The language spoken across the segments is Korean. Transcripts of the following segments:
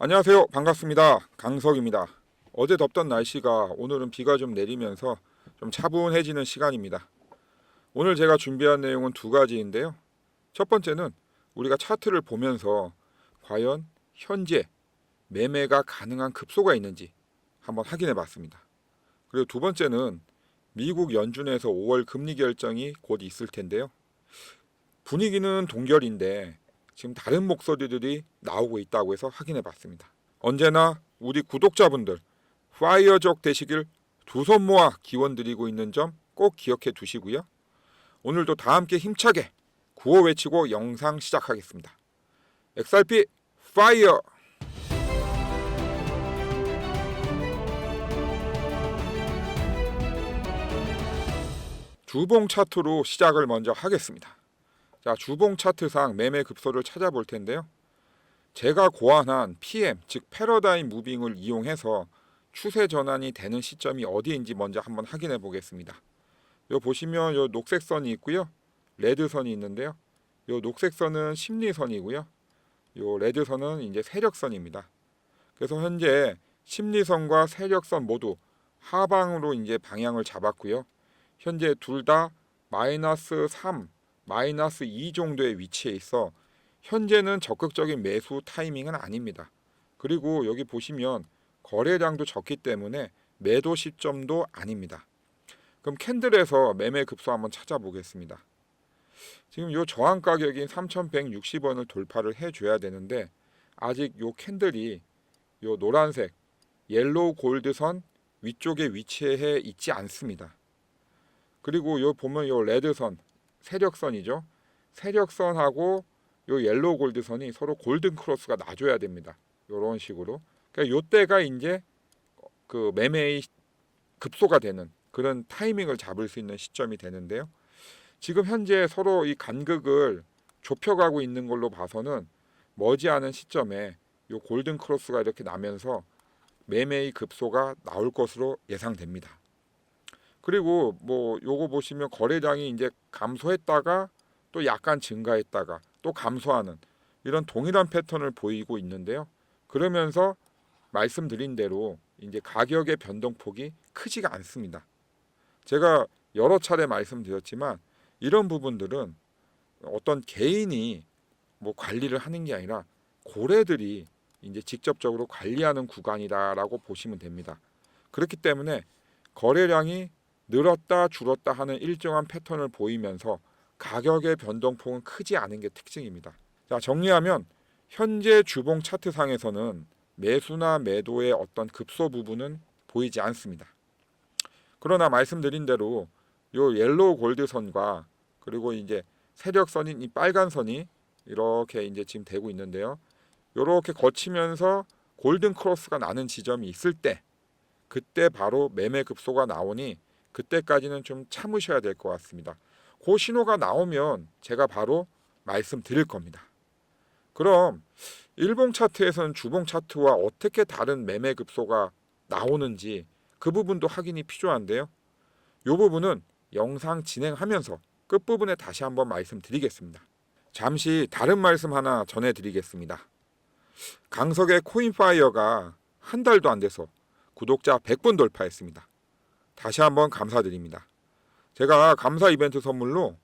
안녕하세요. 반갑습니다. 강석입니다. 어제 덥던 날씨가 오늘은 비가 좀 내리면서 좀 차분해지는 시간입니다. 오늘 제가 준비한 내용은 두 가지인데요. 첫 번째는 우리가 차트를 보면서 과연 현재 매매가 가능한 급소가 있는지 한번 확인해 봤습니다. 그리고 두 번째는 미국 연준에서 5월 금리 결정이 곧 있을 텐데요. 분위기는 동결인데 지금 다른 목소리들이 나오고 있다고 해서 확인해 봤습니다. 언제나 우리 구독자분들 파이어족 되시길 두 손 모아 기원 드리고 있는 점 꼭 기억해 두시고요. 오늘도 다 함께 힘차게 구호 외치고 영상 시작하겠습니다. XRP 파이어! 주봉 차트로 시작을 먼저 하겠습니다. 자, 주봉 차트상 매매 급소를 찾아볼 텐데요. 제가 고안한 PM, 즉 패러다임 무빙을 이용해서 추세 전환이 되는 시점이 어디인지 먼저 한번 확인해 보겠습니다. 요 보시면 요 녹색 선이 있고요. 레드 선이 있는데요. 요 녹색 선은 심리선이고요. 요 레드 선은 이제 세력선입니다. 그래서 현재 심리선과 세력선 모두 하방으로 이제 방향을 잡았고요. 현재 둘 다 마이너스 3, 마이너스 2 정도의 위치에 있어 현재는 적극적인 매수 타이밍은 아닙니다. 그리고 여기 보시면 거래량도 적기 때문에 매도 시점도 아닙니다. 그럼 캔들에서 매매 급소 한번 찾아보겠습니다. 지금 요 저항 가격인 3,160원을 돌파를 해줘야 되는데 아직 요 캔들이 요 노란색 옐로우 골드선 위쪽에 위치해 있지 않습니다. 그리고 요 보면 요 레드선 세력선이죠. 세력선하고 요 옐로우 골드선이 서로 골든 크로스가 나줘야 됩니다. 요런 식으로. 그러니까 요때가 이제 그 매매의 급소가 되는 그런 타이밍을 잡을 수 있는 시점이 되는데요. 지금 현재 서로 이 간극을 좁혀가고 있는 걸로 봐서는 머지않은 시점에 요 골든 크로스가 이렇게 나면서 매매의 급소가 나올 것으로 예상됩니다. 그리고 뭐 요거 보시면 거래량이 이제 감소했다가 또 약간 증가했다가 또 감소하는 이런 동일한 패턴을 보이고 있는데요. 그러면서 말씀드린 대로 이제 가격의 변동폭이 크지가 않습니다. 제가 여러 차례 말씀드렸지만 이런 부분들은 어떤 개인이 뭐 관리를 하는 게 아니라 고래들이 이제 직접적으로 관리하는 구간이다라고 보시면 됩니다. 그렇기 때문에 거래량이 늘었다 줄었다 하는 일정한 패턴을 보이면서 가격의 변동폭은 크지 않은 게 특징입니다. 자, 정리하면 현재 주봉 차트상에서는 매수나 매도의 어떤 급소 부분은 보이지 않습니다. 그러나 말씀드린 대로 요 옐로우 골드 선과 그리고 이제 세력선인 이 빨간 선이 이렇게 이제 지금 되고 있는데요. 이렇게 거치면서 골든 크로스가 나는 지점이 있을 때 그때 바로 매매 급소가 나오니 그때까지는 좀 참으셔야 될 것 같습니다. 그 신호가 나오면 제가 바로 말씀드릴 겁니다. 그럼 일봉 차트에서는 주봉 차트와 어떻게 다른 매매 급소가 나오는지 그 부분도 확인이 필요한데요. 이 부분은 영상 진행하면서 끝부분에 다시 한번 말씀드리겠습니다. 잠시 다른 말씀 하나 전해드리겠습니다. 강석의 코인파이어가 한 달도 안 돼서 구독자 100분 돌파했습니다. 다시 한번 감사드립니다. 제가 감사 이벤트 선물로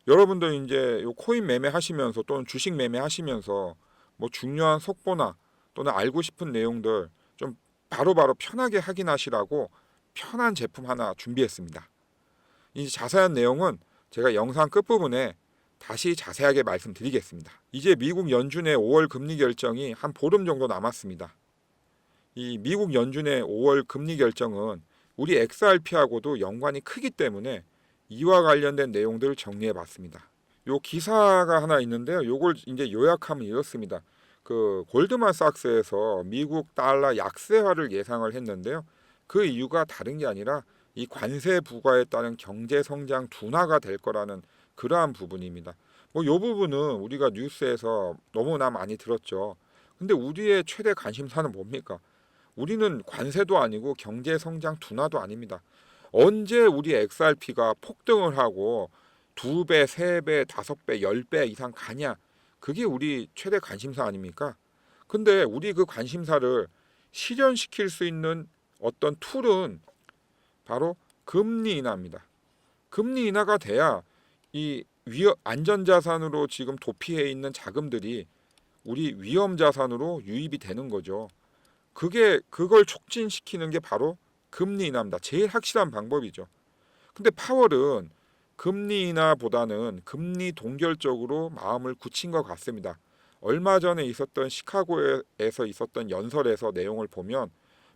여러분들 이제 요 코인 매매하시면서 또는 주식 매매하시면서 뭐 중요한 속보나 또는 알고 싶은 내용들 좀 바로바로 편하게 확인하시라고 편한 제품 하나 준비했습니다. 이 자세한 내용은 제가 영상 끝부분에 다시 자세하게 말씀드리겠습니다. 이제 미국 연준의 5월 금리 결정이 한 보름 정도 남았습니다. 이 미국 연준의 5월 금리 결정은 우리 XRP하고도 연관이 크기 때문에 이와 관련된 내용들을 정리해 봤습니다. 요 기사가 하나 있는데요. 요걸 이제 요약하면 이렇습니다. 그 골드만삭스에서 미국 달러 약세화를 예상을 했는데요. 그 이유가 다른 게 아니라 이 관세 부과에 따른 경제 성장 둔화가 될 거라는 그러한 부분입니다. 뭐 요 부분은 우리가 뉴스에서 너무나 많이 들었죠. 근데 우리의 최대 관심사는 뭡니까? 우리는 관세도 아니고 경제 성장 둔화도 아닙니다. 언제 우리 XRP가 폭등을 하고 2배, 3배, 5배, 10배 이상 가냐? 그게 우리 최대 관심사 아닙니까? 근데 우리 그 관심사를 실현시킬 수 있는 어떤 툴은 바로 금리 인하입니다. 금리 인하가 돼야 이 안전자산으로 지금 도피해 있는 자금들이 우리 위험자산으로 유입이 되는 거죠. 그걸 촉진시키는 게 바로 금리 인하입니다. 제일 확실한 방법이죠. 근데 파월은 금리 인하보다는 금리 동결 쪽으로 마음을 굳힌 것 같습니다. 얼마 전에 있었던 시카고에서 있었던 연설에서 내용을 보면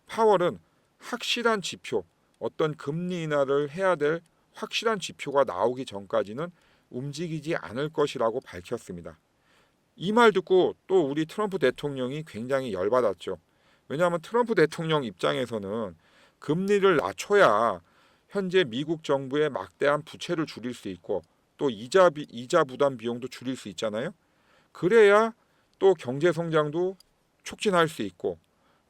파월은 확실한 지표, 어떤 금리 인하를 해야 될 확실한 지표가 나오기 전까지는 움직이지 않을 것이라고 밝혔습니다. 이 말 듣고 또 우리 트럼프 대통령이 굉장히 열받았죠. 왜냐하면 트럼프 대통령 입장에서는 금리를 낮춰야 현재 미국 정부의 막대한 부채를 줄일 수 있고 또 이자 부담 비용도 줄일 수 있잖아요. 그래야 또 경제 성장도 촉진할 수 있고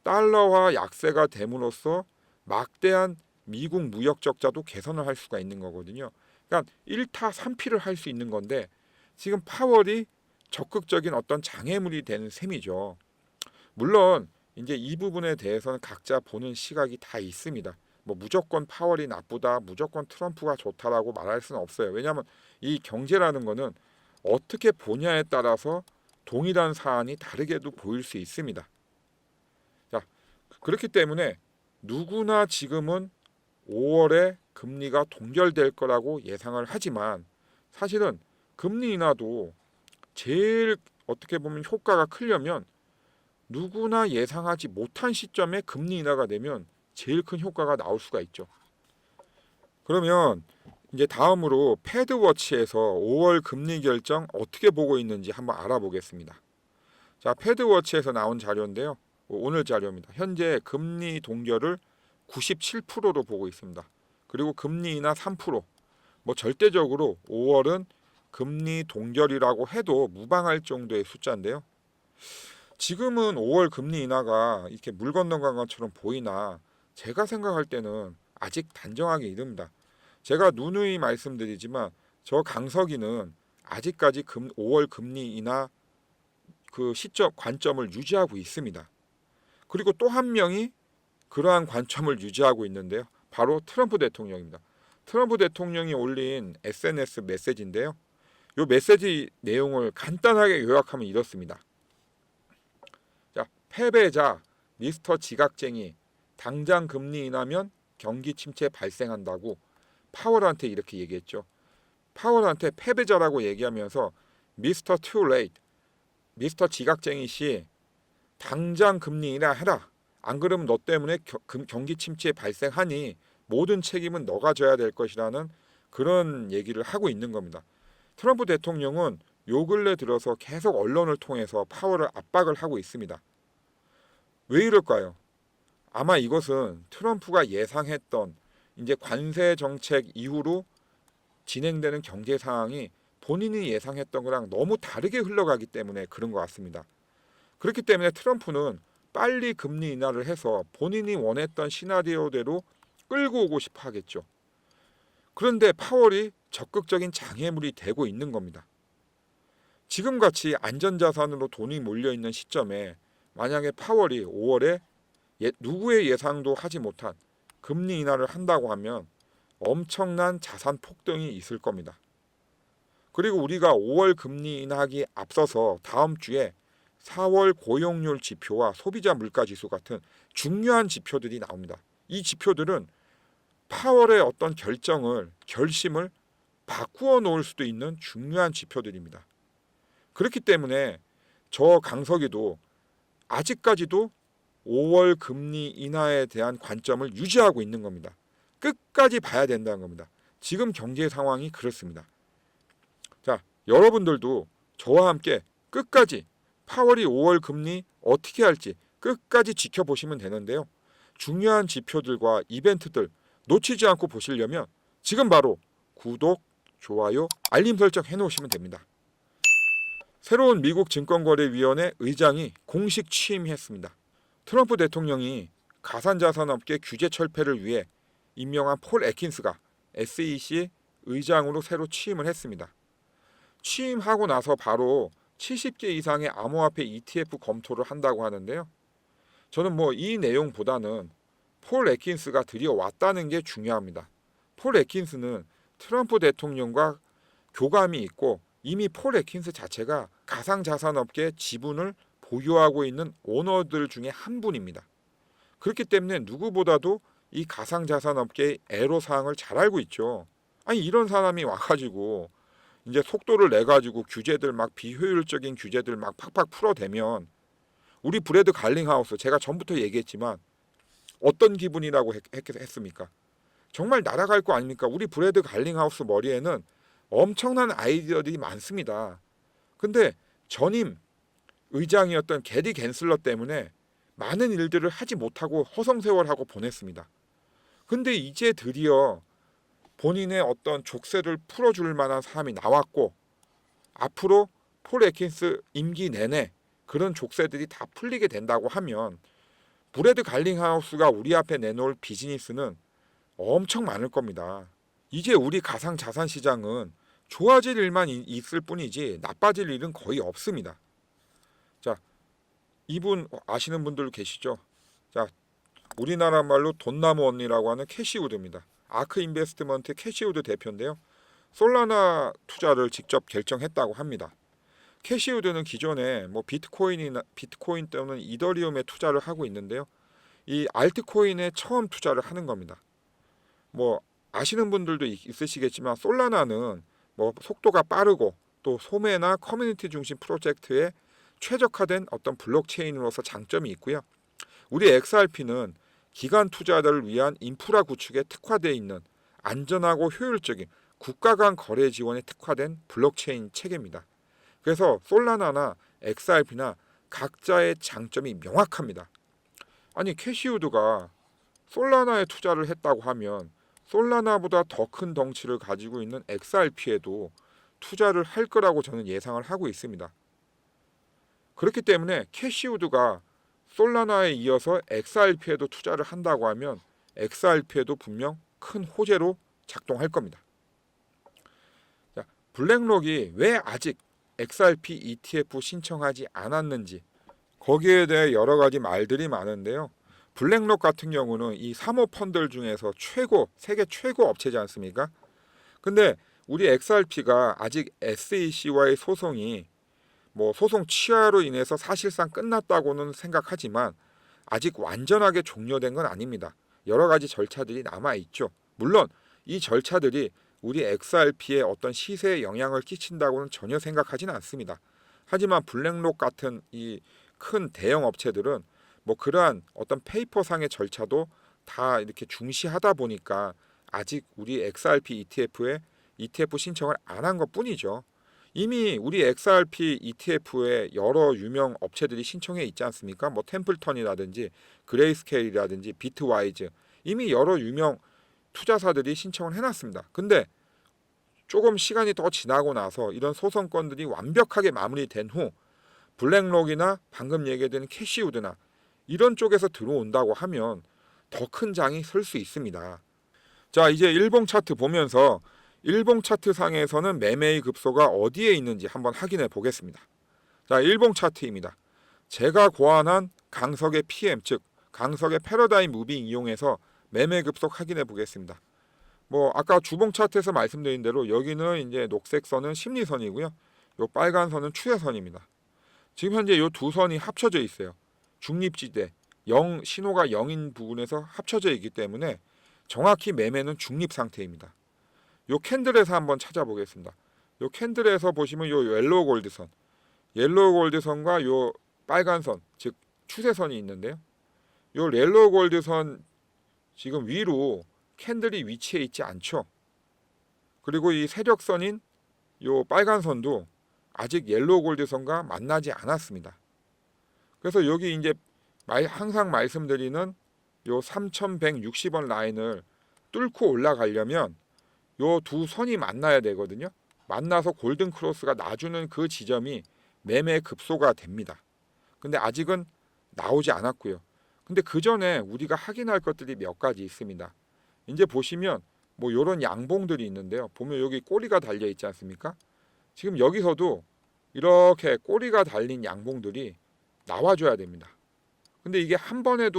달러화 약세가 됨으로써 막대한 미국 무역 적자도 개선을 할 수가 있는 거거든요. 그러니까 1타 3피를 할 수 있는 건데 지금 파월이 적극적인 어떤 장애물이 되는 셈이죠. 물론 이제 이 부분에 대해서는 각자 보는 시각이 다 있습니다. 뭐 무조건 파월이 나쁘다, 무조건 트럼프가 좋다라고 말할 수는 없어요. 왜냐하면 이 경제라는 거는 어떻게 보냐에 따라서 동일한 사안이 다르게도 보일 수 있습니다. 자, 그렇기 때문에 누구나 지금은 5월에 금리가 동결될 거라고 예상을 하지만 사실은 금리 인하도 제일 어떻게 보면 효과가 크려면 누구나 예상하지 못한 시점에 금리 인하가 되면 제일 큰 효과가 나올 수가 있죠. 그러면 이제 다음으로 패드워치에서 5월 금리 결정 어떻게 보고 있는지 한번 알아보겠습니다. 자, 패드워치에서 나온 자료인데요. 오늘 자료입니다. 현재 금리 동결을 97%로 보고 있습니다. 그리고 금리 인하 3%. 뭐 절대적으로 5월은 금리 동결이라고 해도 무방할 정도의 숫자인데요. 지금은 5월 금리 인하가 이렇게 물 건너간 것처럼 보이나 제가 생각할 때는 아직 단정하기 이릅니다. 제가 누누이 말씀드리지만 저 강석이는 아직까지 5월 금리 인하 그 시점 관점을 유지하고 있습니다. 그리고 또 한 명이 그러한 관점을 유지하고 있는데요. 바로 트럼프 대통령입니다. 트럼프 대통령이 올린 SNS 메시지인데요. 이 메시지 내용을 간단하게 요약하면 이렇습니다. 자, 패배자, 미스터 지각쟁이, 당장 금리 인하면 경기 침체 발생한다고 파월한테 이렇게 얘기했죠. 파월한테 패배자라고 얘기하면서 미스터 투 레이트, 미스터 지각쟁이 씨, 당장 금리 인하해라. 안 그러면 너 때문에 경기 침체 발생하니 모든 책임은 너가 져야 될 것이라는 그런 얘기를 하고 있는 겁니다. 트럼프 대통령은 요 근래 들어서 계속 언론을 통해서 파월을 압박을 하고 있습니다. 왜 이럴까요? 아마 이것은 트럼프가 예상했던 이제 관세 정책 이후로 진행되는 경제 상황이 본인이 예상했던 거랑 너무 다르게 흘러가기 때문에 그런 것 같습니다. 그렇기 때문에 트럼프는 빨리 금리 인하를 해서 본인이 원했던 시나리오대로 끌고 오고 싶어 하겠죠. 그런데 파월이 적극적인 장애물이 되고 있는 겁니다. 지금같이 안전자산으로 돈이 몰려있는 시점에 만약에 파월이 5월에 누구의 예상도 하지 못한 금리 인하를 한다고 하면 엄청난 자산 폭등이 있을 겁니다. 그리고 우리가 5월 금리 인하하기 앞서서 다음 주에 4월 고용률 지표와 소비자 물가지수 같은 중요한 지표들이 나옵니다. 이 지표들은 파월의 어떤 결심을 바꾸어 놓을 수도 있는 중요한 지표들입니다. 그렇기 때문에 저 강석이도 아직까지도 5월 금리 인하에 대한 관점을 유지하고 있는 겁니다. 끝까지 봐야 된다는 겁니다. 지금 경제 상황이 그렇습니다. 자, 여러분들도 저와 함께 끝까지 파월이 5월 금리 어떻게 할지 끝까지 지켜보시면 되는데요. 중요한 지표들과 이벤트들 놓치지 않고 보시려면 지금 바로 구독, 좋아요, 알림 설정 해놓으시면 됩니다. 새로운 미국 증권거래위원회 의장이 공식 취임했습니다. 트럼프 대통령이 가상자산업계 규제 철폐를 위해 임명한 폴 애킨스가 SEC 의장으로 새로 취임을 했습니다. 취임하고 나서 바로 70개 이상의 암호화폐 ETF 검토를 한다고 하는데요. 저는 뭐 이 내용보다는 폴 애킨스가 드디어 왔다는 게 중요합니다. 폴 애킨스는 트럼프 대통령과 교감이 있고 이미 폴 애킨스 자체가 가상자산업계 지분을 보유하고 있는 오너들 중에 한 분입니다. 그렇기 때문에 누구보다도 이 가상자산업계의 애로사항을 잘 알고 있죠. 아니 이런 사람이 와가지고 이제 속도를 내가지고 규제들 막 비효율적인 규제들 막 팍팍 풀어대면 우리 브래드 갈링하우스 제가 전부터 얘기했지만 어떤 기분이라고 했습니까? 정말 날아갈 거 아닙니까? 우리 브래드 갈링하우스 머리에는 엄청난 아이디어들이 많습니다. 근데 전임 의장이었던 게리 갠슬러 때문에 많은 일들을 하지 못하고 허송세월하고 보냈습니다. 근데 이제 드디어 본인의 어떤 족쇄를 풀어줄 만한 사람이 나왔고 앞으로 폴 애킨스 임기 내내 그런 족쇄들이 다 풀리게 된다고 하면 브래드 갈링하우스가 우리 앞에 내놓을 비즈니스는 엄청 많을 겁니다. 이제 우리 가상자산 시장은 좋아질 일만 있을 뿐이지 나빠질 일은 거의 없습니다. 자, 이분 아시는 분들 계시죠? 자, 우리나라 말로 돈나무 언니라고 하는 캐시우드입니다. 아크 인베스트먼트 캐시우드 대표인데요. 솔라나 투자를 직접 결정했다고 합니다. 캐시우드는 기존에 뭐 비트코인 또는 이더리움에 투자를 하고 있는데요. 이 알트코인에 처음 투자를 하는 겁니다. 뭐 아시는 분들도 있으시겠지만 솔라나는 뭐 속도가 빠르고 또 소매나 커뮤니티 중심 프로젝트에 최적화된 어떤 블록체인으로서 장점이 있고요. 우리 XRP는 기관 투자자를 위한 인프라 구축에 특화되어 있는 안전하고 효율적인 국가 간 거래 지원에 특화된 블록체인 체계입니다. 그래서 솔라나나 XRP나 각자의 장점이 명확합니다. 아니 캐시우드가 솔라나에 투자를 했다고 하면 솔라나보다 더 큰 덩치를 가지고 있는 XRP에도 투자를 할 거라고 저는 예상을 하고 있습니다. 그렇기 때문에 캐시우드가 솔라나에 이어서 XRP에도 투자를 한다고 하면 XRP에도 분명 큰 호재로 작동할 겁니다. 자, 블랙록이 왜 아직 XRP ETF 신청하지 않았는지 거기에 대해 여러 가지 말들이 많은데요. 블랙록 같은 경우는 이 사모펀들 중에서 세계 최고 업체지 않습니까? 근데 우리 XRP가 아직 SEC와의 소송이 뭐 소송 취하로 인해서 사실상 끝났다고는 생각하지만 아직 완전하게 종료된 건 아닙니다. 여러 가지 절차들이 남아 있죠. 물론 이 절차들이 우리 XRP의 어떤 시세에 영향을 끼친다고는 전혀 생각하지는 않습니다. 하지만 블랙록 같은 이 큰 대형 업체들은 뭐 그러한 어떤 페이퍼상의 절차도 다 이렇게 중시하다 보니까 아직 우리 XRP ETF에 ETF 신청을 안 한 것뿐이죠. 이미 우리 XRP ETF에 여러 유명 업체들이 신청해 있지 않습니까? 뭐 템플턴이라든지 그레이스케일이라든지 비트와이즈 이미 여러 유명 투자사들이 신청을 해놨습니다. 근데 조금 시간이 더 지나고 나서 이런 소송건들이 완벽하게 마무리된 후 블랙록이나 방금 얘기된 캐시우드나 이런 쪽에서 들어온다고 하면 더 큰 장이 설 수 있습니다. 자, 이제 일봉 차트 보면서 일봉 차트 상에서는 매매의 급소가 어디에 있는지 한번 확인해 보겠습니다. 자, 일봉 차트입니다. 제가 고안한 강석의 PM 즉 강석의 패러다임 무빙 이용해서 매매 급속 확인해 보겠습니다. 뭐 아까 주봉 차트에서 말씀드린 대로 여기는 이제 녹색 선은 심리선이고요. 요 빨간 선은 추세선입니다. 지금 현재 이 두 선이 합쳐져 있어요. 중립지대, 신호가 0인 부분에서 합쳐져 있기 때문에 정확히 매매는 중립 상태입니다. 요 캔들에서 한번 찾아보겠습니다. 요 캔들에서 보시면 요 옐로우 골드선, 옐로우 골드선과 요 빨간 선, 즉 추세선이 있는데요. 요 옐로우 골드선 지금 위로 캔들이 위치해 있지 않죠. 그리고 이 세력선인 요 빨간 선도 아직 옐로우 골드선과 만나지 않았습니다. 그래서 여기 이제 항상 말씀드리는 요 3160원 라인을 뚫고 올라가려면 요 두 선이 만나야 되거든요. 만나서 골든 크로스가 나주는 그 지점이 매매 급소가 됩니다. 근데 아직은 나오지 않았고요. 근데 그 전에 우리가 확인할 것들이 몇 가지 있습니다. 이제 보시면 뭐 요런 양봉들이 있는데요. 보면 여기 꼬리가 달려 있지 않습니까? 지금 여기서도 이렇게 꼬리가 달린 양봉들이 나와줘야 됩니다. 근데 이게 한 번에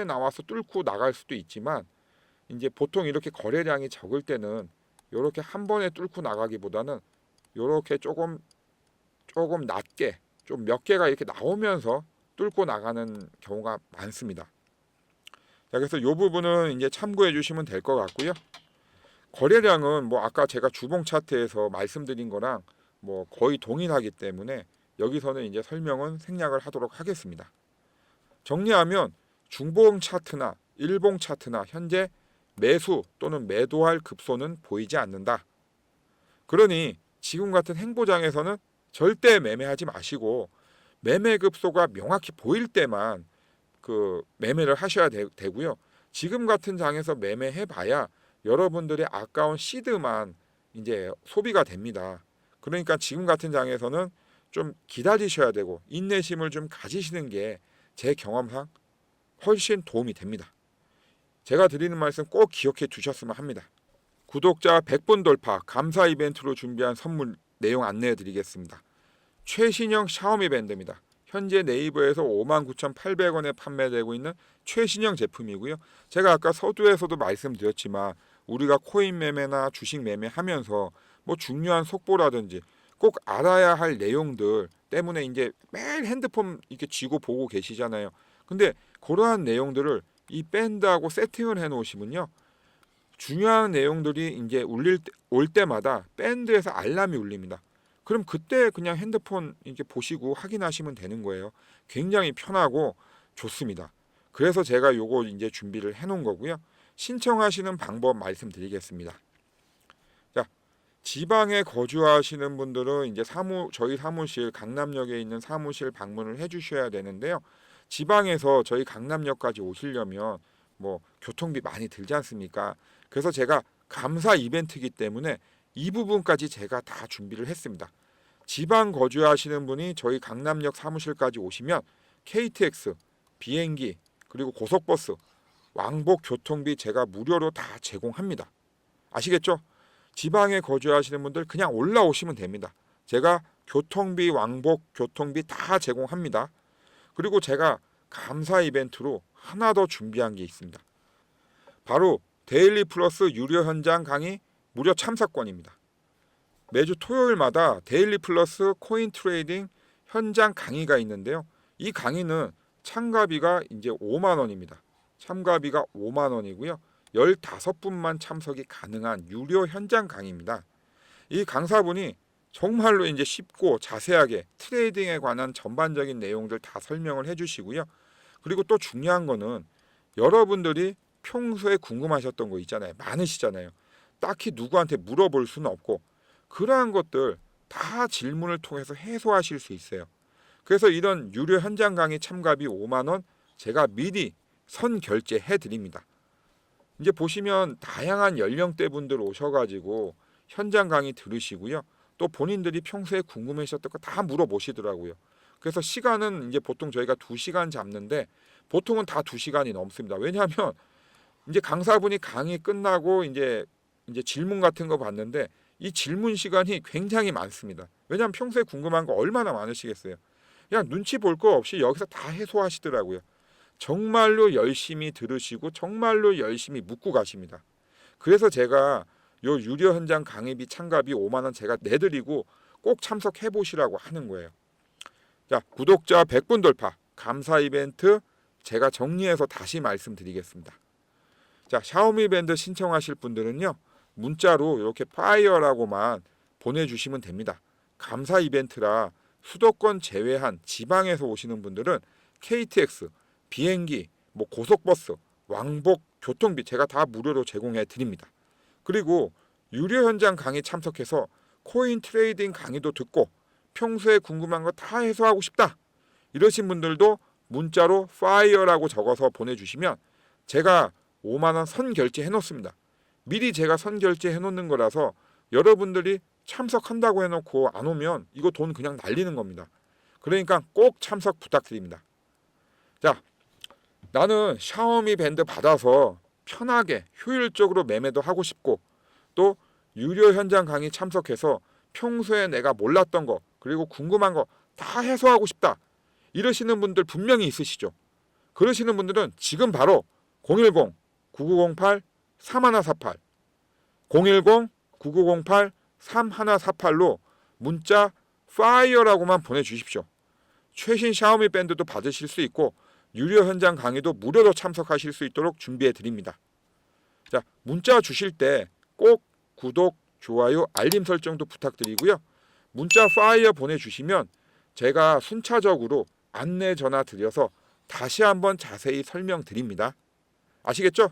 나와서 뚫고 나갈 수도 있지만 이제 보통 이렇게 거래량이 적을 때는 이렇게 한 번에 뚫고 나가기보다는 이렇게 조금 낮게 좀 몇 개가 이렇게 나오면서 뚫고 나가는 경우가 많습니다. 자, 그래서 이 부분은 이제 참고해 주시면 될 것 같고요. 거래량은 뭐 아까 제가 주봉 차트에서 말씀드린 거랑 뭐 거의 동일하기 때문에 여기서는 이제 설명은 생략을 하도록 하겠습니다. 정리하면 중봉 차트나 일봉 차트나 현재 매수 또는 매도할 급소는 보이지 않는다. 그러니 지금 같은 행보장에서는 절대 매매하지 마시고 매매 급소가 명확히 보일 때만 그 매매를 하셔야 되고요. 지금 같은 장에서 매매해 봐야 여러분들의 아까운 시드만 이제 소비가 됩니다. 그러니까 지금 같은 장에서는 좀 기다리셔야 되고 인내심을 좀 가지시는 게 제 경험상 훨씬 도움이 됩니다. 제가 드리는 말씀 꼭 기억해 두셨으면 합니다. 구독자 100분 돌파 감사 이벤트로 준비한 선물 내용 안내해 드리겠습니다. 최신형 샤오미 밴드입니다. 현재 네이버에서 59,800원에 판매되고 있는 최신형 제품이고요. 제가 아까 서두에서도 말씀드렸지만 우리가 코인 매매나 주식 매매하면서 뭐 중요한 속보라든지 꼭 알아야 할 내용들 때문에 이제 매일 핸드폰 이렇게 쥐고 보고 계시잖아요. 근데 그러한 내용들을 이 밴드하고 세팅을 해 놓으시면요. 중요한 내용들이 이제 올 때마다 밴드에서 알람이 울립니다. 그럼 그때 그냥 핸드폰 이렇게 보시고 확인하시면 되는 거예요. 굉장히 편하고 좋습니다. 그래서 제가 요거 이제 준비를 해 놓은 거고요. 신청하시는 방법 말씀드리겠습니다. 자, 지방에 거주하시는 분들은 이제 저희 사무실 강남역에 있는 사무실 방문을 해 주셔야 되는데요. 지방에서 저희 강남역까지 오시려면 뭐 교통비 많이 들지 않습니까? 그래서 제가 감사 이벤트이기 때문에 이 부분까지 제가 다 준비를 했습니다. 지방 거주하시는 분이 저희 강남역 사무실까지 오시면 KTX, 비행기, 그리고 고속버스, 왕복 교통비 제가 무료로 다 제공합니다. 아시겠죠? 지방에 거주하시는 분들 그냥 올라오시면 됩니다. 제가 교통비, 왕복 교통비 다 제공합니다. 그리고 제가 감사 이벤트로 하나 더 준비한 게 있습니다. 바로 데일리 플러스 유료 현장 강의 무료 참석권입니다. 매주 토요일마다 데일리 플러스 코인 트레이딩 현장 강의가 있는데요. 이 강의는 참가비가 이제 5만 원입니다. 참가비가 5만 원이고요. 15분만 참석이 가능한 유료 현장 강의입니다. 이 강사분이 정말로 이제 쉽고 자세하게 트레이딩에 관한 전반적인 내용들 다 설명을 해주시고요. 그리고 또 중요한 거는 여러분들이 평소에 궁금하셨던 거 있잖아요. 많으시잖아요. 딱히 누구한테 물어볼 수는 없고 그러한 것들 다 질문을 통해서 해소하실 수 있어요. 그래서 이런 유료 현장 강의 참가비 5만 원 제가 미리 선 결제해 드립니다. 이제 보시면 다양한 연령대 분들 오셔가지고 현장 강의 들으시고요. 또 본인들이 평소에 궁금하셨던 거 다 물어보시더라고요. 그래서 시간은 이제 보통 저희가 2시간 잡는데 보통은 다 2시간이 넘습니다. 왜냐하면 이제 강사분이 강의 끝나고 이제 질문 같은 거 봤는데 이 질문 시간이 굉장히 많습니다. 왜냐하면 평소에 궁금한 거 얼마나 많으시겠어요. 그냥 눈치 볼 거 없이 여기서 다 해소하시더라고요. 정말로 열심히 들으시고 정말로 열심히 묻고 가십니다. 그래서 제가 요 유료 현장 강의비 참가비 5만 원 제가 내드리고 꼭 참석해 보시라고 하는 거예요. 자, 구독자 100분 돌파 감사 이벤트 제가 정리해서 다시 말씀드리겠습니다. 자, 샤오미 밴드 신청하실 분들은요. 문자로 이렇게 파이어라고만 보내주시면 됩니다. 감사 이벤트라 수도권 제외한 지방에서 오시는 분들은 KTX, 비행기, 뭐 고속버스, 왕복 교통비 제가 다 무료로 제공해 드립니다. 그리고 유료 현장 강의 참석해서 코인 트레이딩 강의도 듣고 평소에 궁금한 거 다 해소하고 싶다. 이러신 분들도 문자로 파이어라고 적어서 보내주시면 제가 5만 원 선 결제해 놓습니다. 미리 제가 선 결제해 놓는 거라서 여러분들이 참석한다고 해놓고 안 오면 이거 돈 그냥 날리는 겁니다. 그러니까 꼭 참석 부탁드립니다. 자, 나는 샤오미 밴드 받아서 편하게 효율적으로 매매도 하고 싶고 또 유료 현장 강의 참석해서 평소에 내가 몰랐던 거 그리고 궁금한 거 다 해소하고 싶다 이러시는 분들 분명히 있으시죠. 그러시는 분들은 지금 바로 010-9908-3148 010-9908-3148로 문자 FIRE라고만 보내주십시오. 최신 샤오미 밴드도 받으실 수 있고 유료 현장 강의도 무료로 참석하실 수 있도록 준비해 드립니다. 자, 문자 주실 때 꼭 구독, 좋아요, 알림 설정도 부탁드리고요. 문자 파이어 보내주시면 제가 순차적으로 안내 전화 드려서 다시 한번 자세히 설명드립니다. 아시겠죠?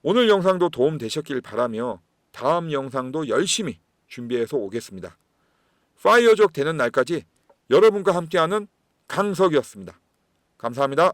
오늘 영상도 도움 되셨길 바라며 다음 영상도 열심히 준비해서 오겠습니다. 파이어족 되는 날까지 여러분과 함께하는 강석이었습니다. 감사합니다.